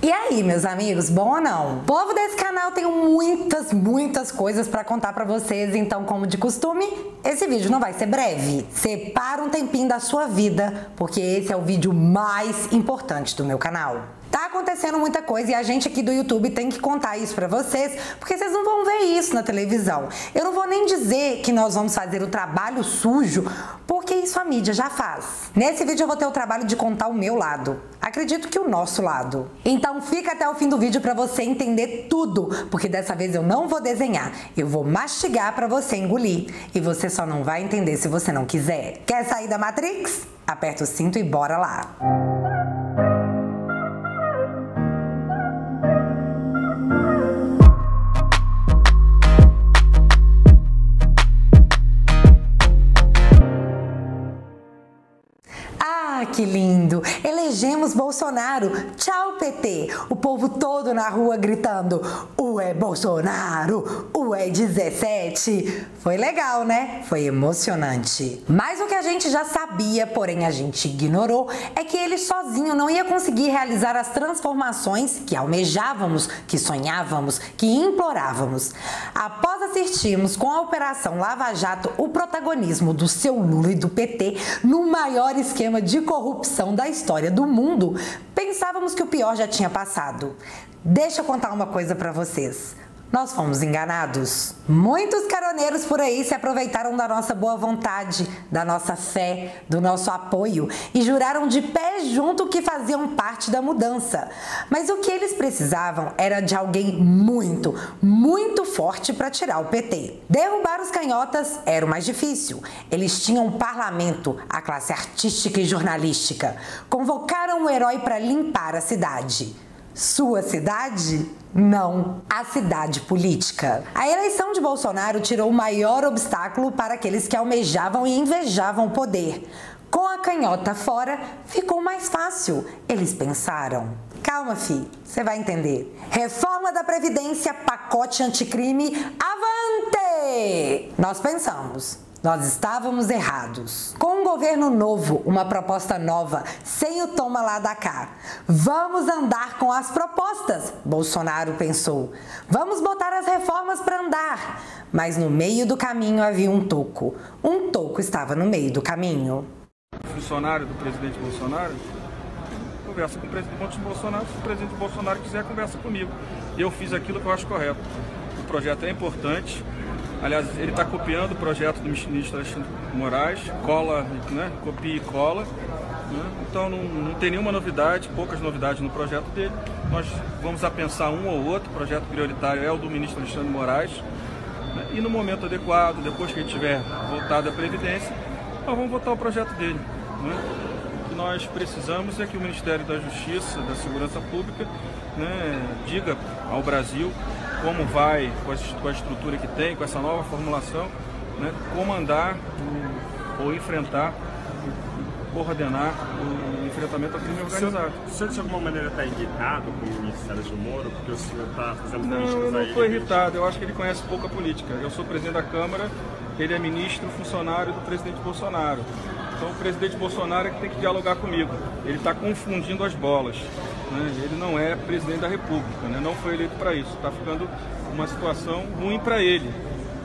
E aí, meus amigos, bom ou não? O povo desse canal tem muitas coisas pra contar pra vocês, então, como de costume, esse vídeo não vai ser breve. Separa um tempinho da sua vida, porque esse é o vídeo mais importante do meu canal. Tá acontecendo muita coisa e a gente aqui do YouTube tem que contar isso pra vocês, porque vocês não vão ver isso na televisão. Eu não vou nem dizer que nós vamos fazer o trabalho sujo, porque isso a mídia já faz. Nesse vídeo eu vou ter o trabalho de contar o meu lado. Acredito que o nosso lado. Então fica até o fim do vídeo pra você entender tudo, porque dessa vez eu não vou desenhar, eu vou mastigar pra você engolir. E você só não vai entender se você não quiser. Quer sair da Matrix? Aperta o cinto e bora lá! Que lindo! Elegemos Bolsonaro! Tchau, PT! O povo todo na rua gritando: Ué, Bolsonaro! Ué, 17! Foi legal, né? Foi emocionante. Mas o que a gente já sabia, porém a gente ignorou, é que ele sozinho não ia conseguir realizar as transformações que almejávamos, que sonhávamos, que implorávamos. Após assistirmos com a Operação Lava Jato o protagonismo do seu Lula e do PT no maior esquema de corrupção da história do mundo, pensávamos que o pior já tinha passado. Deixa eu contar uma coisa pra vocês. Nós fomos enganados. Muitos caroneiros por aí se aproveitaram da nossa boa vontade, da nossa fé, do nosso apoio e juraram de pé junto que faziam parte da mudança. Mas o que eles precisavam era de alguém muito forte para tirar o PT. Derrubar os canhotas era o mais difícil. Eles tinham um parlamento, a classe artística e jornalística. Convocaram um herói para limpar a cidade. Sua cidade? Não, a cidade política. A eleição de Bolsonaro tirou o maior obstáculo para aqueles que almejavam e invejavam o poder. Com a canhota fora, ficou mais fácil. Eles pensaram: calma, fi, você vai entender. Reforma da Previdência, pacote anticrime, avante! Nós pensamos. Nós estávamos errados. Com um governo novo, uma proposta nova, sem o toma lá da cá. Vamos andar com as propostas, Bolsonaro pensou. Vamos botar as reformas para andar. Mas no meio do caminho havia um toco. Um toco estava no meio do caminho. Funcionário do presidente Bolsonaro conversa com o presidente Bolsonaro. Se o presidente Bolsonaro quiser, conversa comigo. Eu fiz aquilo que eu acho correto. O projeto é importante. Aliás, ele está copiando o projeto do ministro Alexandre de Moraes, copia e cola. Né? Então não tem nenhuma novidade, poucas novidades no projeto dele. Nós vamos a pensar um ou outro, o projeto prioritário é o do ministro Alexandre de Moraes. Né? E no momento adequado, depois que ele tiver votado a Previdência, nós vamos votar o projeto dele. Né? O que nós precisamos é que o Ministério da Justiça, da Segurança Pública, né, diga ao Brasil como vai, com a estrutura que tem, com essa nova formulação, né, comandar ou enfrentar, coordenar o enfrentamento ao crime organizado. O senhor de alguma maneira está irritado com o ministro Sérgio Moro, porque o senhor está fazendo políticas aí? Não, eu não estou irritado, eu acho que ele conhece pouco a política. Eu sou presidente da Câmara, ele é ministro funcionário do presidente Bolsonaro. Então o presidente Bolsonaro é que tem que dialogar comigo. Ele está confundindo as bolas. Né? Ele não é presidente da República, né? Não foi eleito para isso. Está ficando uma situação ruim para ele,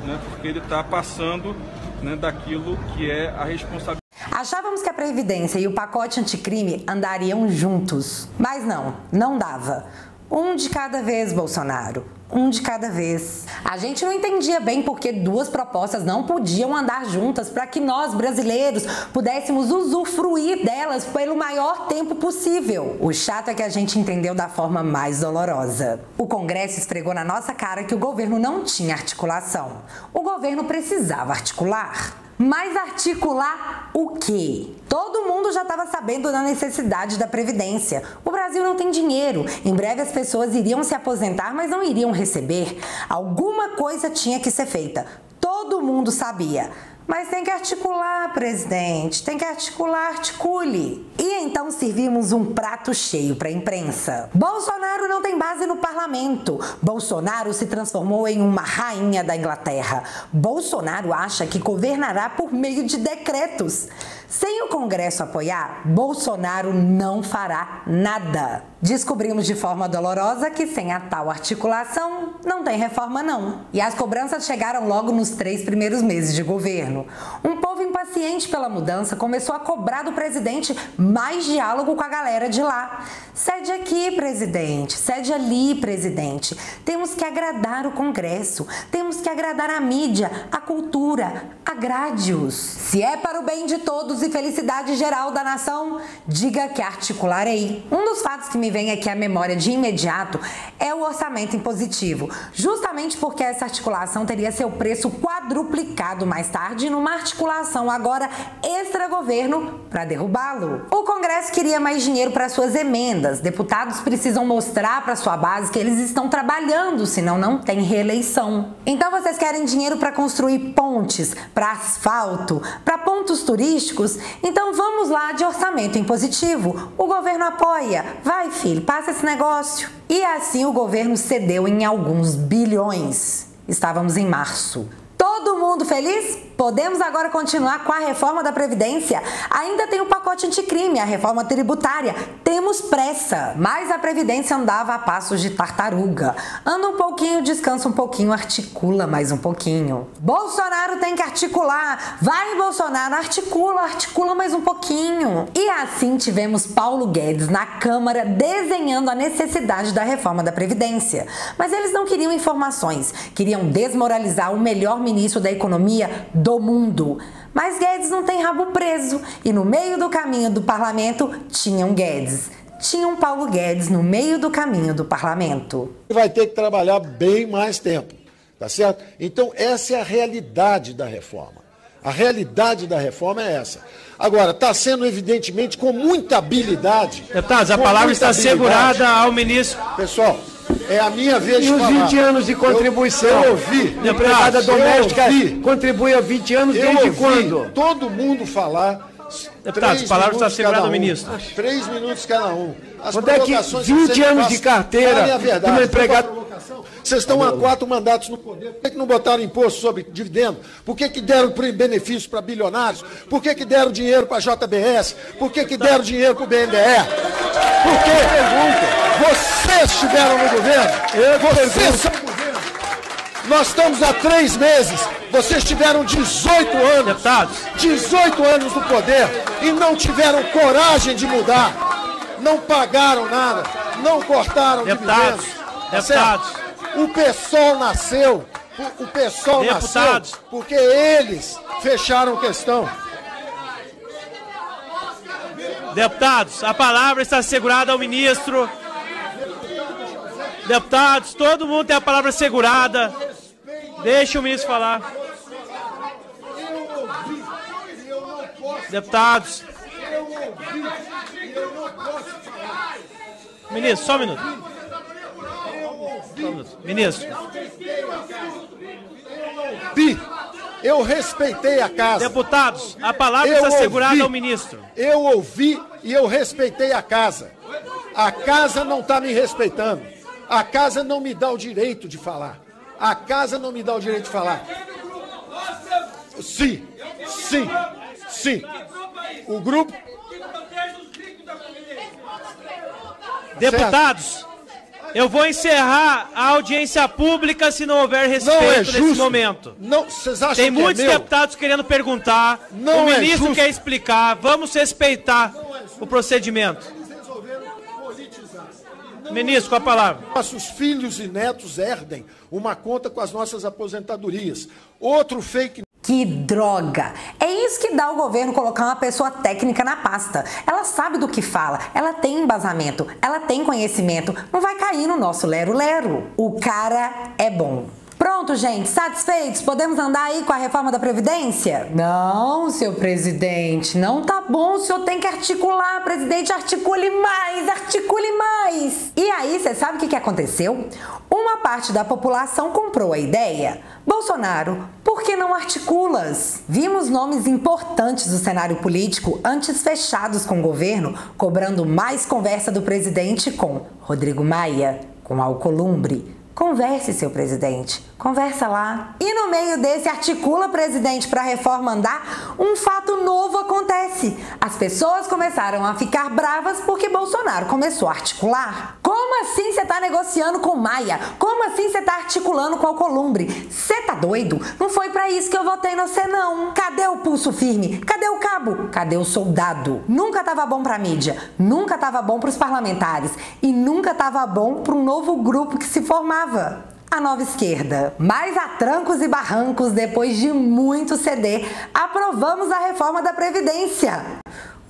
né? Porque ele está passando, né, daquilo que é a responsabilidade. Achávamos que a Previdência e o pacote anticrime andariam juntos, mas não dava. Um de cada vez, Bolsonaro. Um de cada vez. A gente não entendia bem porque duas propostas não podiam andar juntas para que nós, brasileiros, pudéssemos usufruir delas pelo maior tempo possível. O chato é que a gente entendeu da forma mais dolorosa. O Congresso esfregou na nossa cara que o governo não tinha articulação. O governo precisava articular. Mas articular o quê? Todo mundo já estava sabendo da necessidade da Previdência. O Brasil não tem dinheiro. Em breve as pessoas iriam se aposentar, mas não iriam receber. Alguma coisa tinha que ser feita. Todo mundo sabia. Mas tem que articular, presidente. Tem que articular, articule. E então servimos um prato cheio para a imprensa. Bolsonaro não tem base no parlamento. Bolsonaro se transformou em uma rainha da Inglaterra. Bolsonaro acha que governará por meio de decretos. Sem o Congresso apoiar, Bolsonaro não fará nada. Descobrimos de forma dolorosa que sem a tal articulação não tem reforma não. E as cobranças chegaram logo nos 3 primeiros meses de governo. Um povo impaciente pela mudança começou a cobrar do presidente mais diálogo com a galera de lá. Cede aqui, presidente, cede ali, presidente. Temos que agradar o Congresso, temos que agradar a mídia, a cultura, agrade-os. Se é para o bem de todos e felicidade geral da nação, diga que articularei. Um dos fatos que me vem aqui à memória de imediato é o orçamento impositivo, justamente porque essa articulação teria seu preço quadruplicado mais tarde numa articulação agora extra-governo para derrubá-lo. O Congresso queria mais dinheiro para suas emendas. Deputados precisam mostrar para sua base que eles estão trabalhando, senão não tem reeleição. Então vocês querem dinheiro para construir pontes, para asfalto, para pontos turísticos? Então vamos lá de orçamento impositivo. O governo apoia. Vai, filho, passa esse negócio. E assim o governo cedeu em alguns bilhões. Estávamos em março. Todo mundo feliz? Podemos agora continuar com a reforma da Previdência. Ainda tem o pacote anticrime, a reforma tributária. Temos pressa, mas a Previdência andava a passos de tartaruga. Anda um pouquinho, descansa um pouquinho, articula mais um pouquinho. Bolsonaro tem que articular. Vai, Bolsonaro, articula mais um pouquinho. E assim tivemos Paulo Guedes na Câmara desenhando a necessidade da reforma da Previdência. Mas eles não queriam informações, queriam desmoralizar o melhor ministro da Economia do mundo. Mas Guedes não tem rabo preso e no meio do caminho do parlamento tinha um Guedes. Tinha um Paulo Guedes no meio do caminho do parlamento. Vai ter que trabalhar bem mais tempo, tá certo? Então essa é a realidade da reforma. A realidade da reforma é essa. Agora, está sendo evidentemente com muita habilidade. Deputados, a palavra está assegurada ao ministro. Pessoal, é a minha vez de falar. E os 20 anos de contribuição? Eu ouvi. Empregada doméstica contribui há 20 anos desde quando? Todo mundo falar. Deputados, a palavra está assegurada ao ministro. 3 minutos cada um. Quando é que 20 anos de carteira de uma empregada... Vocês estão há 4 mandatos no poder. Por que não botaram imposto sobre dividendo? Por que deram benefício para bilionários? Por que deram dinheiro para a JBS? Por que deram dinheiro para o BNDE? Por que? Vocês estiveram no governo. Vocês são o governo. Nós estamos há 3 meses. Vocês tiveram 18 anos. Deputados. 18 anos no poder e não tiveram coragem de mudar. Não pagaram nada. Não cortaram dividendos. Deputados. O PSOL nasceu. O PSOL nasceu porque eles fecharam questão. Deputados, a palavra está assegurada ao ministro. Deputados, todo mundo tem a palavra assegurada. Deixa o ministro falar. Deputados. Ministro, só um minuto. Ministro. Eu respeitei a casa. Deputados, a palavra está assegurada ao ministro. Eu ouvi e eu respeitei a casa. A casa não está me respeitando. A casa não me dá o direito de falar. A casa não me dá o direito de falar. Sim. O grupo... Deputados, eu vou encerrar a audiência pública se não houver respeito nesse momento. Não, vocês acham Tem muitos deputados querendo perguntar, o ministro quer explicar, vamos respeitar o procedimento. Ministro, com a palavra. Nossos filhos e netos herdem uma conta com as nossas aposentadorias. Outro fake... Que droga! É isso que dá o governo colocar uma pessoa técnica na pasta. Ela sabe do que fala, ela tem embasamento, ela tem conhecimento, não vai cair no nosso lero-lero. O cara é bom. Pronto, gente, satisfeitos? Podemos andar aí com a reforma da Previdência? Não, seu presidente, não tá bom, o senhor tem que articular, presidente, articule mais. E aí, você sabe o que aconteceu? Uma parte da população comprou a ideia. Bolsonaro, por que não articulas? Vimos nomes importantes do cenário político antes fechados com o governo, cobrando mais conversa do presidente com Rodrigo Maia, com Alcolumbre, Converse, seu presidente. Conversa lá. E no meio desse articula, presidente, para a reforma andar, um fato novo acontece. As pessoas começaram a ficar bravas porque Bolsonaro começou a articular. Como assim você tá negociando com Maia? Como assim você tá articulando com Alcolumbre? Você tá doido? Não foi para isso que eu votei no você, não. Cadê o pulso firme? Cadê o cabo? Cadê o soldado? Nunca tava bom pra mídia, nunca tava bom pros parlamentares e nunca tava bom pro novo grupo que se formava. A nova esquerda. Mas a trancos e barrancos, depois de muito ceder, aprovamos a reforma da Previdência.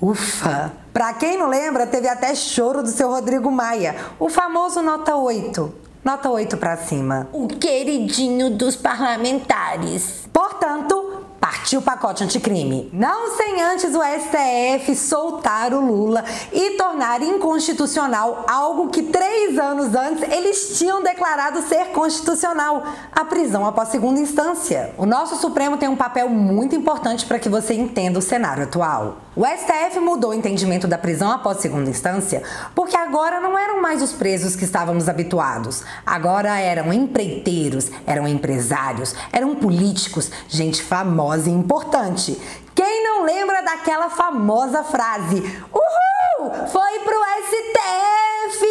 Ufa! Pra quem não lembra, teve até choro do seu Rodrigo Maia, o famoso nota 8. Nota 8 pra cima. O queridinho dos parlamentares. Portanto, partiu o pacote anticrime. Não sem antes o STF soltar o Lula e tornar inconstitucional algo que 3 anos antes eles tinham declarado ser constitucional, a prisão após segunda instância. O nosso Supremo tem um papel muito importante para que você entenda o cenário atual. O STF mudou o entendimento da prisão após segunda instância porque agora não eram mais os presos que estávamos habituados. Agora eram empreiteiros, eram empresários, eram políticos, gente famosa e importante. Quem não lembra daquela famosa frase? Uhul! Foi pro STF!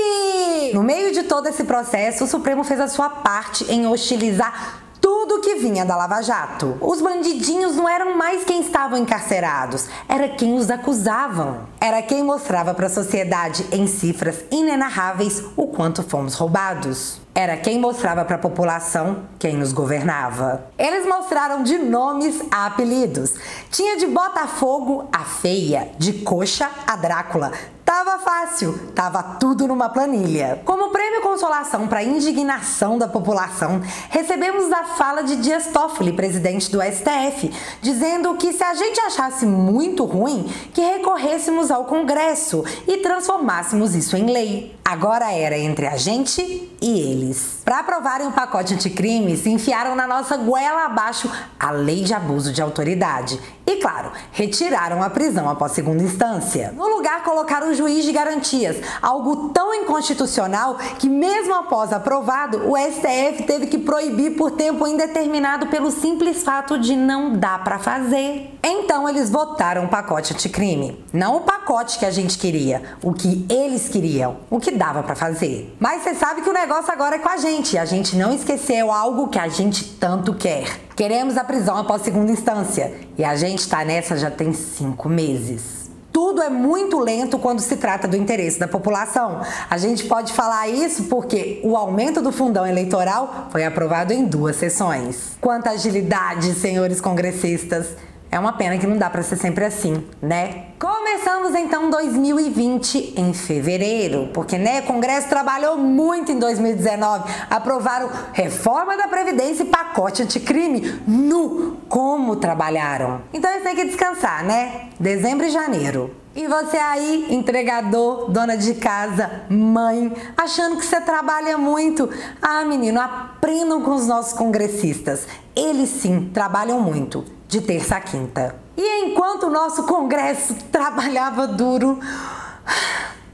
No meio de todo esse processo, o Supremo fez a sua parte em hostilizar tudo que vinha da Lava Jato. Os bandidinhos não eram mais quem estavam encarcerados, era quem os acusavam. Era quem mostrava para a sociedade em cifras inenarráveis o quanto fomos roubados. Era quem mostrava para a população quem nos governava. Eles mostraram de nomes a apelidos. Tinha de Botafogo a Feia, de Coxa a Drácula. Tava fácil, tava tudo numa planilha. Como prêmio consolação para a indignação da população, recebemos a fala de Dias Toffoli, presidente do STF, dizendo que se a gente achasse muito ruim, que recorrêssemos ao Congresso e transformássemos isso em lei. Agora era entre a gente e eles. Para aprovarem o pacote anticrime, se enfiaram na nossa goela abaixo a lei de abuso de autoridade. E, claro, retiraram a prisão após segunda instância. No lugar, colocaram o juiz de garantias, algo tão inconstitucional que, mesmo após aprovado, o STF teve que proibir por tempo indeterminado pelo simples fato de não dar para fazer. Então, eles votaram o pacote anticrime. Não o pacote que a gente queria, o que eles queriam, o que dava para fazer. Mas você sabe que o negócio agora é com a gente não esqueceu algo que a gente tanto quer. Queremos a prisão após segunda instância e a gente tá nessa já tem 5 meses. Tudo é muito lento quando se trata do interesse da população. A gente pode falar isso porque o aumento do fundão eleitoral foi aprovado em 2 sessões. Quanta agilidade, senhores congressistas! É uma pena que não dá para ser sempre assim, né? Começamos então 2020 em fevereiro, porque o Congresso trabalhou muito em 2019, aprovaram reforma da Previdência e pacote anticrime. Como trabalharam? Então eles têm que descansar, né? Dezembro e janeiro. E você aí, entregador, dona de casa, mãe, achando que você trabalha muito. Ah, menino, aprendam com os nossos congressistas. Eles sim trabalham muito, de terça a quinta. E enquanto o nosso Congresso trabalhava duro,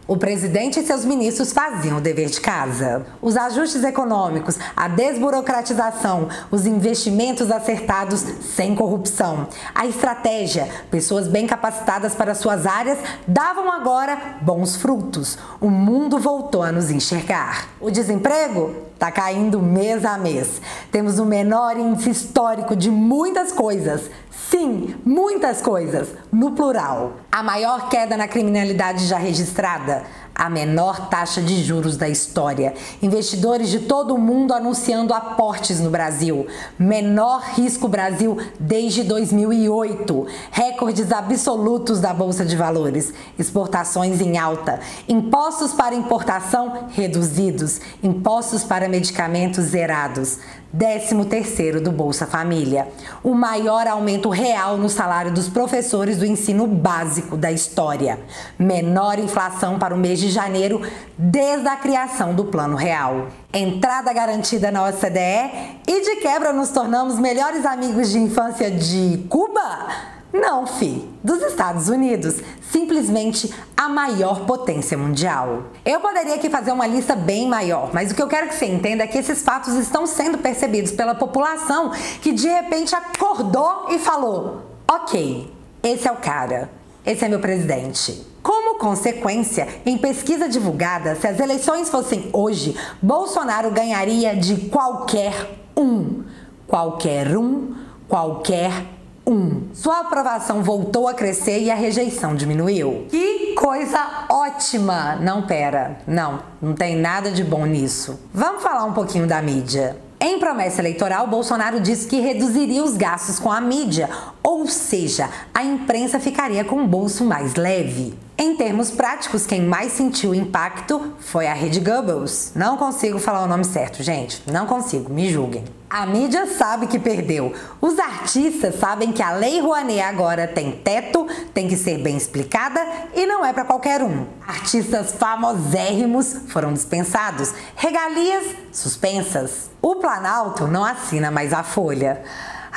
o presidente e seus ministros faziam o dever de casa. Os ajustes econômicos, a desburocratização, os investimentos acertados sem corrupção, a estratégia, pessoas bem capacitadas para suas áreas, davam agora bons frutos. O mundo voltou a nos enxergar. O desemprego tá caindo mês a mês. Temos o menor índice histórico de muitas coisas. Sim, muitas coisas, no plural. A maior queda na criminalidade já registrada, a menor taxa de juros da história. Investidores de todo o mundo anunciando aportes no Brasil. Menor risco Brasil desde 2008. Recordes absolutos da Bolsa de Valores. Exportações em alta. Impostos para importação reduzidos. Impostos para medicamentos zerados. 13º do Bolsa Família. O maior aumento real no salário dos professores do ensino básico da história. Menor inflação para o mês de janeiro desde a criação do Plano Real. Entrada garantida na OCDE e de quebra nos tornamos melhores amigos de infância de Cuba? Não, fi, dos Estados Unidos, simplesmente a maior potência mundial. Eu poderia aqui fazer uma lista bem maior, mas o que eu quero que você entenda é que esses fatos estão sendo percebidos pela população que de repente acordou e falou: ok, esse é o cara, esse é meu presidente. Como consequência, em pesquisa divulgada, se as eleições fossem hoje, Bolsonaro ganharia de qualquer um. Qualquer um, qualquer um. Sua aprovação voltou a crescer e a rejeição diminuiu. Que coisa ótima! Não, pera, não tem nada de bom nisso. Vamos falar um pouquinho da mídia. Em promessa eleitoral, Bolsonaro disse que reduziria os gastos com a mídia, ou seja, a imprensa ficaria com um bolso mais leve. Em termos práticos, quem mais sentiu o impacto foi a Rede Goebbels. Não consigo falar o nome certo, gente. Não consigo, me julguem. A mídia sabe que perdeu. Os artistas sabem que a Lei Rouanet agora tem teto, tem que ser bem explicada e não é para qualquer um. Artistas famosérrimos foram dispensados, regalias suspensas. O Planalto não assina mais a Folha.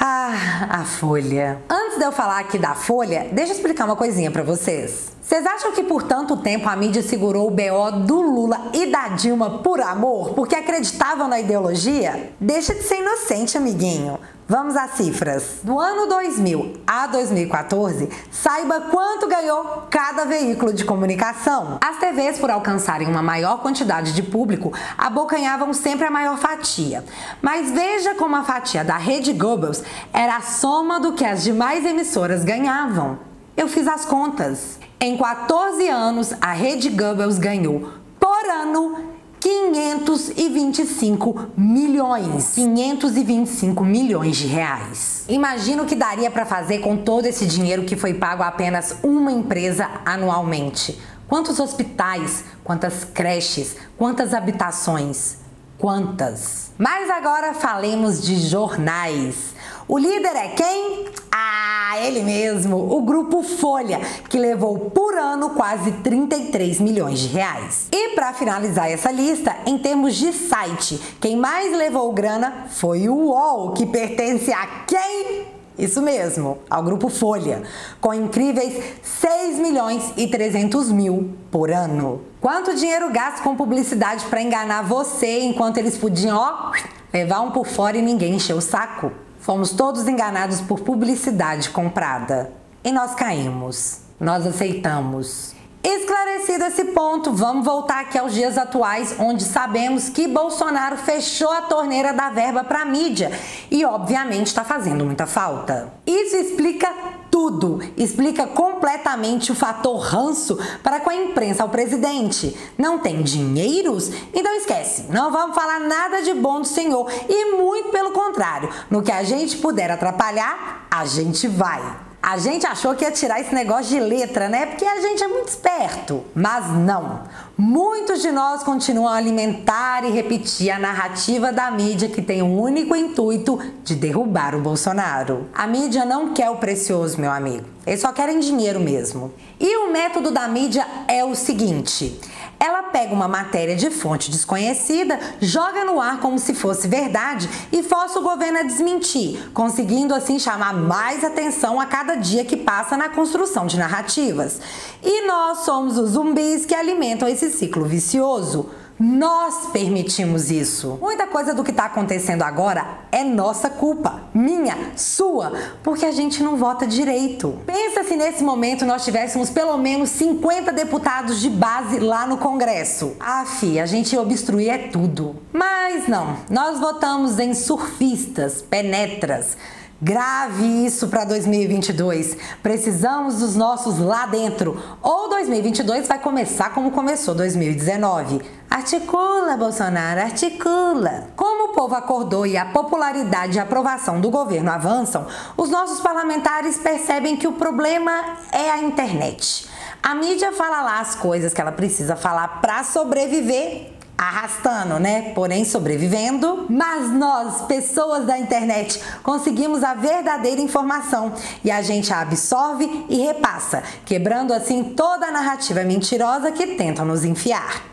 Ah, a Folha. Antes de eu falar aqui da Folha, deixa eu explicar uma coisinha pra vocês. Vocês acham que por tanto tempo a mídia segurou o BO do Lula e da Dilma por amor, porque acreditavam na ideologia? Deixa de ser inocente, amiguinho. Vamos às cifras. Do ano 2000 a 2014, saiba quanto ganhou cada veículo de comunicação. As TVs, por alcançarem uma maior quantidade de público, abocanhavam sempre a maior fatia. Mas veja como a fatia da Rede Goebbels era a soma do que as demais emissoras ganhavam. Eu fiz as contas. Em 14 anos, a Rede Goebbels ganhou, por ano, 525 milhões. 525 milhões de reais. Imagina o que daria para fazer com todo esse dinheiro que foi pago a apenas uma empresa anualmente. Quantos hospitais, quantas creches, quantas habitações, quantas? Mas agora falemos de jornais. O líder é quem? Ele mesmo, o Grupo Folha, que levou por ano quase 33 milhões de reais. E para finalizar essa lista, em termos de site, quem mais levou grana foi o UOL, que pertence a quem? Isso mesmo, ao Grupo Folha, com incríveis 6 milhões e 300 mil por ano. Quanto dinheiro gasto com publicidade para enganar você, enquanto eles podiam, levar um por fora e ninguém encheu o saco? Fomos todos enganados por publicidade comprada. E nós caímos. Nós aceitamos. Esclarecido esse ponto, vamos voltar aqui aos dias atuais, onde sabemos que Bolsonaro fechou a torneira da verba para a mídia e, obviamente, está fazendo muita falta. Isso explica tudo. Explica completamente o fator ranço para com a imprensa ao presidente. Não tem dinheiros? Então esquece. Não vamos falar nada de bom do senhor e muito pelo contrário. No que a gente puder atrapalhar, a gente vai. A gente achou que ia tirar esse negócio de letra, né? Porque a gente é muito esperto. Mas não. Muitos de nós continuam a alimentar e repetir a narrativa da mídia que tem o único intuito de derrubar o Bolsonaro. A mídia não quer o precioso, meu amigo. Eles só querem dinheiro mesmo. E o método da mídia é o seguinte: ela pega uma matéria de fonte desconhecida, joga no ar como se fosse verdade e força o governo a desmentir, conseguindo assim chamar mais atenção a cada dia que passa na construção de narrativas. E nós somos os zumbis que alimentam esse ciclo vicioso. Nós permitimos isso. Muita coisa do que está acontecendo agora é nossa culpa, minha, sua, porque a gente não vota direito. Pensa se nesse momento nós tivéssemos pelo menos 50 deputados de base lá no Congresso. A gente ia obstruir é tudo. Mas não, nós votamos em surfistas, penetras. Grave isso para 2022. Precisamos dos nossos lá dentro. Ou 2022 vai começar como começou 2019. Articula, Bolsonaro, articula. Como o povo acordou e a popularidade e a aprovação do governo avançam, os nossos parlamentares percebem que o problema é a internet. A mídia fala lá as coisas que ela precisa falar para sobreviver, arrastando, né? Porém sobrevivendo. Mas nós, pessoas da internet, conseguimos a verdadeira informação e a gente a absorve e repassa, quebrando assim toda a narrativa mentirosa que tentam nos enfiar.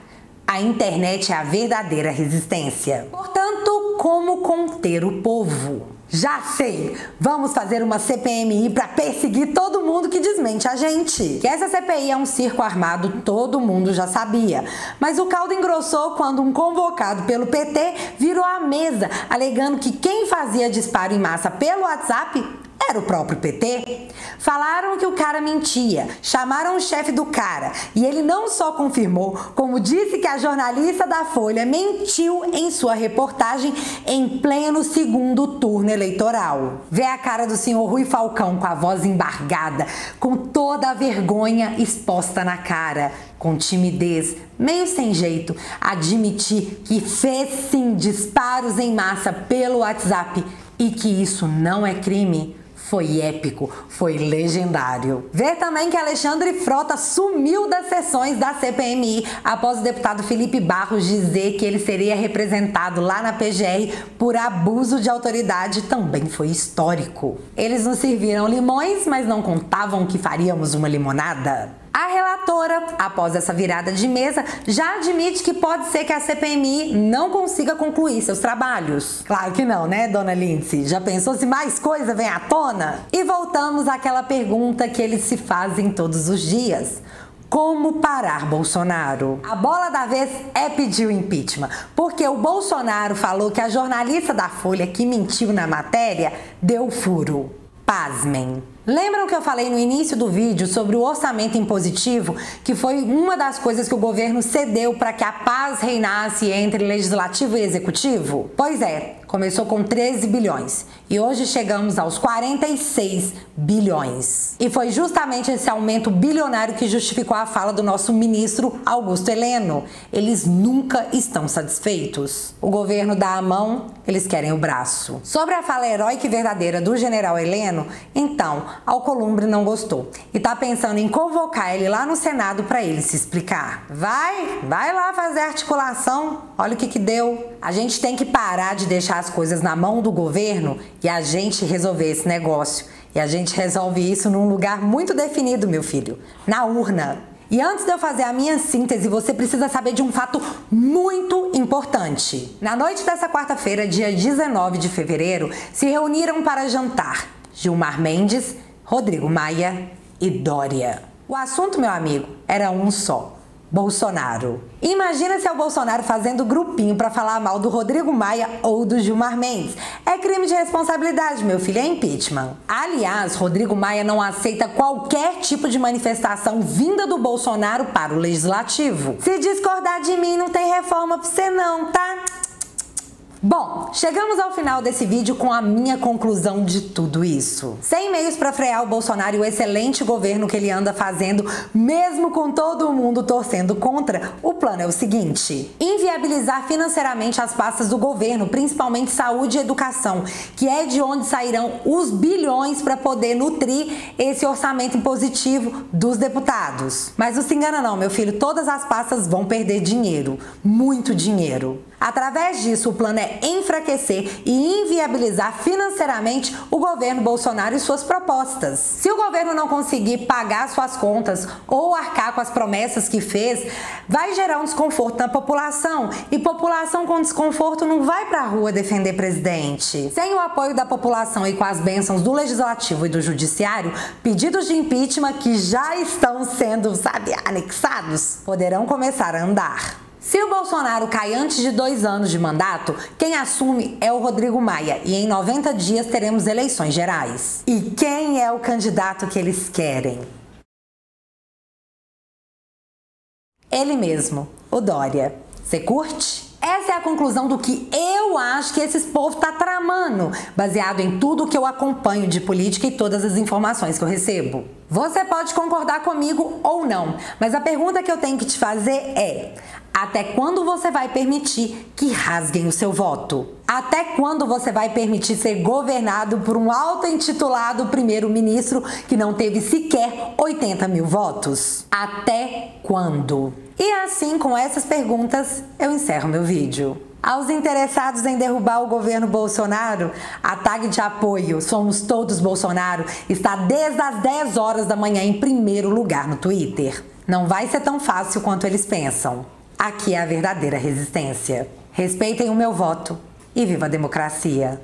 A internet é a verdadeira resistência. Portanto, como conter o povo? Já sei! Vamos fazer uma CPMI para perseguir todo mundo que desmente a gente. Que essa CPI é um circo armado, todo mundo já sabia. Mas o caldo engrossou quando um convocado pelo PT virou à mesa, alegando que quem fazia disparo em massa pelo WhatsApp era o próprio PT. Falaram que o cara mentia, chamaram o chefe do cara e ele não só confirmou, como disse que a jornalista da Folha mentiu em sua reportagem em pleno segundo turno eleitoral. Vê a cara do senhor Rui Falcão com a voz embargada, com toda a vergonha exposta na cara, com timidez, meio sem jeito, admitir que fez sim disparos em massa pelo WhatsApp e que isso não é crime. Foi épico, foi legendário. Vê também que Alexandre Frota sumiu das sessões da CPMI após o deputado Felipe Barros dizer que ele seria representado lá na PGR por abuso de autoridade, também foi histórico. Eles nos serviram limões, mas não contavam que faríamos uma limonada. A relatora, após essa virada de mesa, já admite que pode ser que a CPMI não consiga concluir seus trabalhos. Claro que não, né, dona Lindsay? Já pensou se mais coisa vem à tona? E voltamos àquela pergunta que eles se fazem todos os dias. Como parar Bolsonaro? A bola da vez é pedir o impeachment, porque o Bolsonaro falou que a jornalista da Folha que mentiu na matéria deu furo. Pasmem. Lembram que eu falei no início do vídeo sobre o orçamento impositivo, que foi uma das coisas que o governo cedeu para que a paz reinasse entre legislativo e executivo? Pois é, começou com 13 bilhões e hoje chegamos aos 46 bilhões. E foi justamente esse aumento bilionário que justificou a fala do nosso ministro Augusto Heleno. Eles nunca estão satisfeitos. O governo dá a mão, eles querem o braço. Sobre a fala heróica e verdadeira do general Heleno, então, Alcolumbre não gostou e tá pensando em convocar ele lá no Senado para ele se explicar. Vai lá fazer articulação, olha o que deu. A gente tem que parar de deixar as coisas na mão do governo e a gente resolver esse negócio. E a gente resolve isso num lugar muito definido, meu filho, na urna. E antes de eu fazer a minha síntese, você precisa saber de um fato muito importante. Na noite dessa quarta-feira, dia 19 de fevereiro, se reuniram para jantar Gilmar Mendes, Rodrigo Maia e Dória. O assunto, meu amigo, era um só: Bolsonaro. Imagina se é o Bolsonaro fazendo grupinho para falar mal do Rodrigo Maia ou do Gilmar Mendes. É crime de responsabilidade, meu filho, é impeachment. Aliás, Rodrigo Maia não aceita qualquer tipo de manifestação vinda do Bolsonaro para o Legislativo. Se discordar de mim, não tem reforma pra você não, tá? Bom, chegamos ao final desse vídeo com a minha conclusão de tudo isso. Sem meios para frear o Bolsonaro e o excelente governo que ele anda fazendo, mesmo com todo mundo torcendo contra, o plano é o seguinte: inviabilizar financeiramente as pastas do governo, principalmente saúde e educação, que é de onde sairão os bilhões para poder nutrir esse orçamento impositivo dos deputados. Mas não se engana não, meu filho, todas as pastas vão perder dinheiro, muito dinheiro. Através disso, o plano é enfraquecer e inviabilizar financeiramente o governo Bolsonaro e suas propostas. Se o governo não conseguir pagar suas contas ou arcar com as promessas que fez, vai gerar um desconforto na população, e população com desconforto não vai pra rua defender presidente. Sem o apoio da população e com as bênçãos do Legislativo e do Judiciário, pedidos de impeachment que já estão sendo, anexados, poderão começar a andar. Se o Bolsonaro cai antes de 2 anos de mandato, quem assume é o Rodrigo Maia e em 90 dias teremos eleições gerais. E quem é o candidato que eles querem? Ele mesmo, o Dória. Você curte? Essa é a conclusão do que eu acho que esse povo tá tramando, baseado em tudo que eu acompanho de política e todas as informações que eu recebo. Você pode concordar comigo ou não, mas a pergunta que eu tenho que te fazer é: até quando você vai permitir que rasguem o seu voto? Até quando você vai permitir ser governado por um auto-intitulado primeiro-ministro que não teve sequer 80 mil votos? Até quando? E assim, com essas perguntas, eu encerro meu vídeo. Aos interessados em derrubar o governo Bolsonaro, a tag de apoio Somos Todos Bolsonaro está desde as 10 horas da manhã em primeiro lugar no Twitter. Não vai ser tão fácil quanto eles pensam. Aqui é a verdadeira resistência. Respeitem o meu voto e viva a democracia!